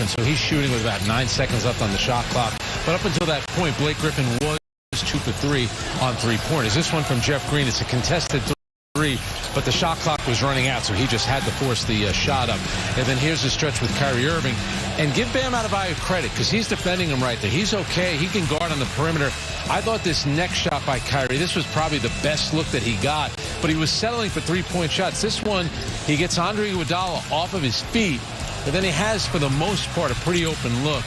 So he's shooting with about 9 seconds left on the shot clock. But up until that point, Blake Griffin was 2 for 3 on three-pointers. This one from Jeff Green, it's a contested three, but the shot clock was running out, so he just had to force the shot up. And then here's the stretch with Kyrie Irving. And give Bam Adebayo credit, because he's defending him right there. He's okay. He can guard on the perimeter. I thought this next shot by Kyrie, this was probably the best look that he got, but he was settling for three-point shots. This one, he gets Andre Iguodala off of his feet, but then he has, for the most part, a pretty open look.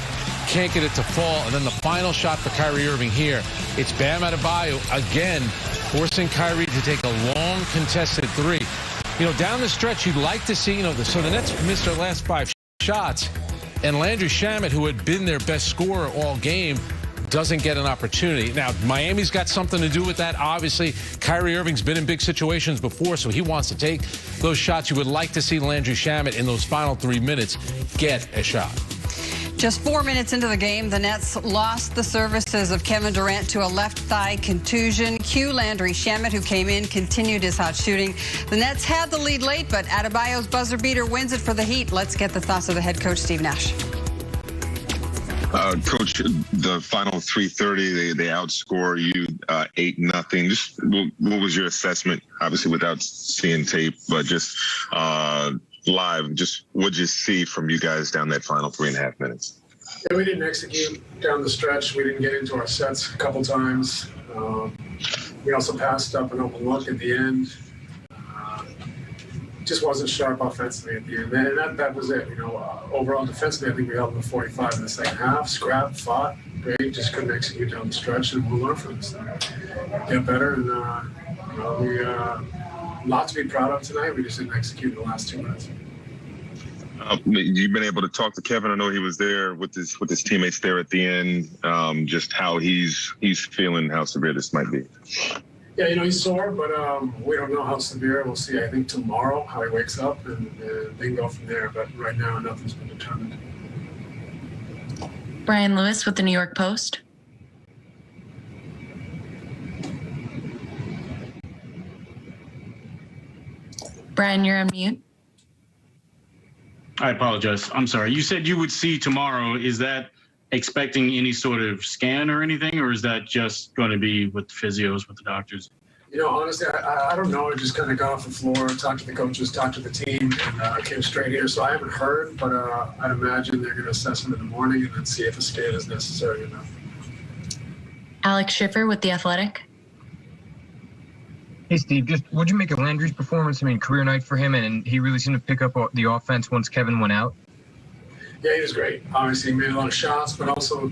Can't get it to fall. And then the final shot for Kyrie Irving here. It's Bam Adebayo again, forcing Kyrie to take a long contested three. You know, down the stretch, you'd like to see, so the Nets missed their last 5 shots, and Landry Shamet, who had been their best scorer all game, doesn't get an opportunity. Now, Miami's got something to do with that. Obviously, Kyrie Irving's been in big situations before, so he wants to take those shots. You would like to see Landry Shamet in those final 3 minutes get a shot. Just 4 minutes into the game, the Nets lost the services of Kevin Durant to a left thigh contusion. Landry Shamet, who came in, continued his hot shooting. The Nets had the lead late, but Adebayo's buzzer beater wins it for the Heat. Let's get the thoughts of the head coach, Steve Nash. Coach, the final 3:30, they outscore you 8-0. Just what was your assessment? Obviously, without seeing tape, but just live. Just what'd you see from you guys down that final 3.5 minutes? Yeah, we didn't execute down the stretch. We didn't get into our sets a couple times. We also passed up an open look at the end. Just wasn't sharp offensively at the end. And that was it. Overall defensively, I think we held them to 45 in the second half. Scrapped, fought, great. Just couldn't execute down the stretch, and we'll learn from this thing. Get better, and we a lot to be proud of tonight. We just didn't execute in the last 2 minutes. You've been able to talk to Kevin. I know he was there with his teammates there at the end. Just how he's feeling, how severe this might be. Yeah, he's sore, but we don't know how severe. We'll see, I think, tomorrow how he wakes up, and they can go from there. But right now, nothing's been determined. Brian Lewis with the New York Post. Brian, you're on mute. I apologize. I'm sorry. You said you would see tomorrow. Is that expecting any sort of scan or anything, or is that just going to be with the physios, with the doctors? Honestly, I don't know. I just kind of got off the floor, talked to the coaches, talked to the team, and I came straight here. So I haven't heard, but I'd imagine they're going to assess him in the morning and then see if a scan is necessary or not. Alex Schiffer with The Athletic. Hey, Steve, just what'd you make of Landry's performance? I mean, career night for him, and he really seemed to pick up the offense once Kevin went out. Yeah, he was great. Obviously, he made a lot of shots, but also,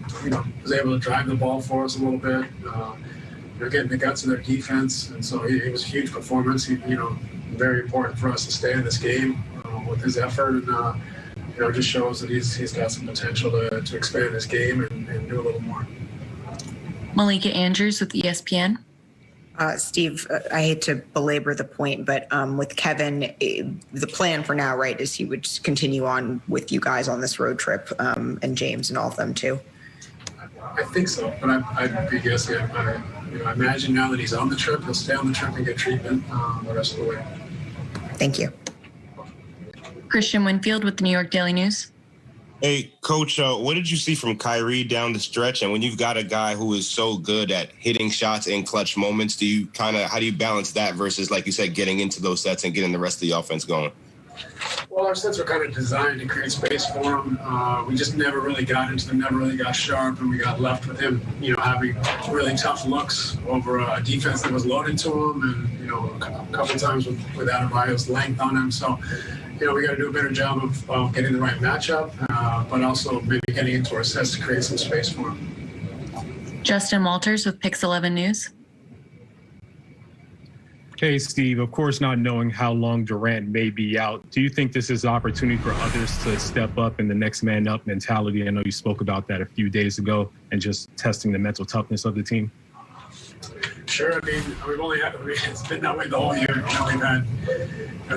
was able to drive the ball for us a little bit. Getting the guts of their defense, and so it was a huge performance. Very important for us to stay in this game with his effort, and it just shows that he's got some potential to expand his game and do a little more. Malika Andrews with ESPN. Steve, I hate to belabor the point, but with Kevin, the plan for now, right, is he would continue on with you guys on this road trip, and James and all of them too? I think so, but I'd be guessing. I imagine now that he's on the trip, he'll stay on the trip and get treatment the rest of the way. Thank you. Christian Winfield with the New York Daily News. Hey, Coach, what did you see from Kyrie down the stretch? And when you've got a guy who is so good at hitting shots in clutch moments, how do you balance that versus, like you said, getting into those sets and getting the rest of the offense going? Well, our sets were kind of designed to create space for him. We just never really got into them, never really got sharp, and we got left with him, having really tough looks over a defense that was loaded to him, and, a couple times with Adebayo's length on him. So, we got to do a better job of getting the right matchup, but also maybe getting into our sets to create some space for him. Justin Walters with Pix 11 News. Hey, Steve, of course, not knowing how long Durant may be out, do you think this is an opportunity for others to step up in the next man up mentality? I know you spoke about that a few days ago and just testing the mental toughness of the team. Sure. It's been that way the whole year. We've had,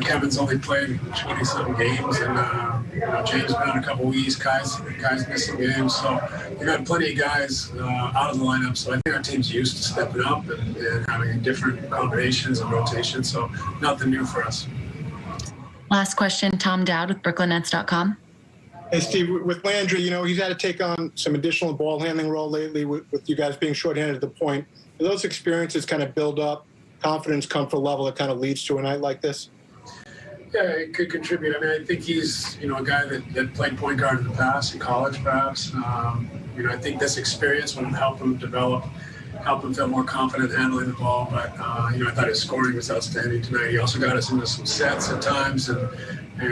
Kevin's only played 20-something games, and James been on a couple weeks. Kai's missing games, so we've had plenty of guys out of the lineup. So I think our team's used to stepping up and having different combinations and rotations. So nothing new for us. Last question, Tom Dowd with BrooklynNets.com. Hey, Steve, with Landry, he's had to take on some additional ball handling role lately with you guys being shorthanded at the point. Do those experiences kind of build up confidence, comfort level that kind of leads to a night like this? Yeah, it could contribute. I mean, I think he's, a guy that played point guard in the past, in college perhaps. I think this experience would help him develop, help him feel more confident handling the ball. But, I thought his scoring was outstanding tonight. He also got us into some sets at times and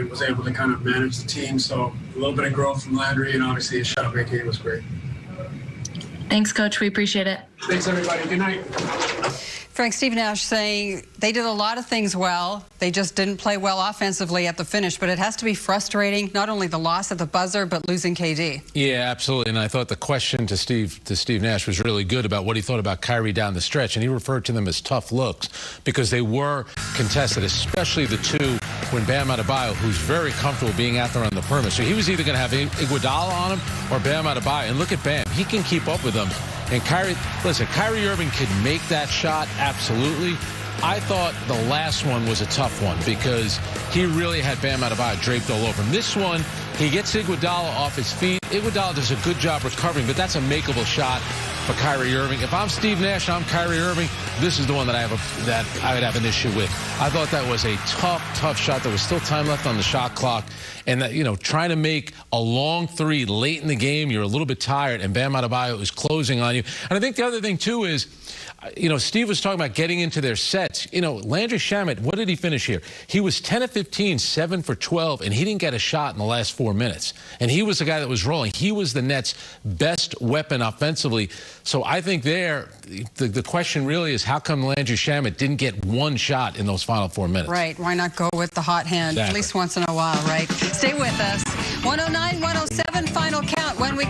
was able to kind of manage the team. So a little bit of growth from Landry, and obviously his shot making was great. Thanks, Coach. We appreciate it. Thanks, everybody. Good night. Frank, Steve Nash saying they did a lot of things well. They just didn't play well offensively at the finish, but it has to be frustrating, not only the loss at the buzzer, but losing KD. Yeah, absolutely. And I thought the question to Steve Nash was really good about what he thought about Kyrie down the stretch. And he referred to them as tough looks because they were contested, especially the two when Bam Adebayo, who's very comfortable being out there on the perimeter. So he was either going to have Iguodala on him or Bam Adebayo. And look at Bam. He can keep up with them. And Kyrie Irving could make that shot, absolutely. I thought the last one was a tough one because he really had Bam Adebayo draped all over him. This one, he gets Iguodala off his feet. Iguodala does a good job recovering, but that's a makeable shot for Kyrie Irving. If I'm Steve Nash and I'm Kyrie Irving, this is the one that I would have an issue with. I thought that was a tough shot. There was still time left on the shot clock. And that, trying to make a long three late in the game, you're a little bit tired, and Bam Adebayo is closing on you. And I think the other thing, too, is, Steve was talking about getting into their sets. Landry Shamet, what did he finish here? He was 10 of 15, 7 for 12, and he didn't get a shot in the last 4 minutes. And he was the guy that was rolling. He was the Nets' best weapon offensively. So I think the question really is how come Landry Shamet didn't get one shot in those final 4 minutes? Right. Why not go with the hot hand, Exactly. at least once in a while, right? Stay with us. 109, 107, final count when we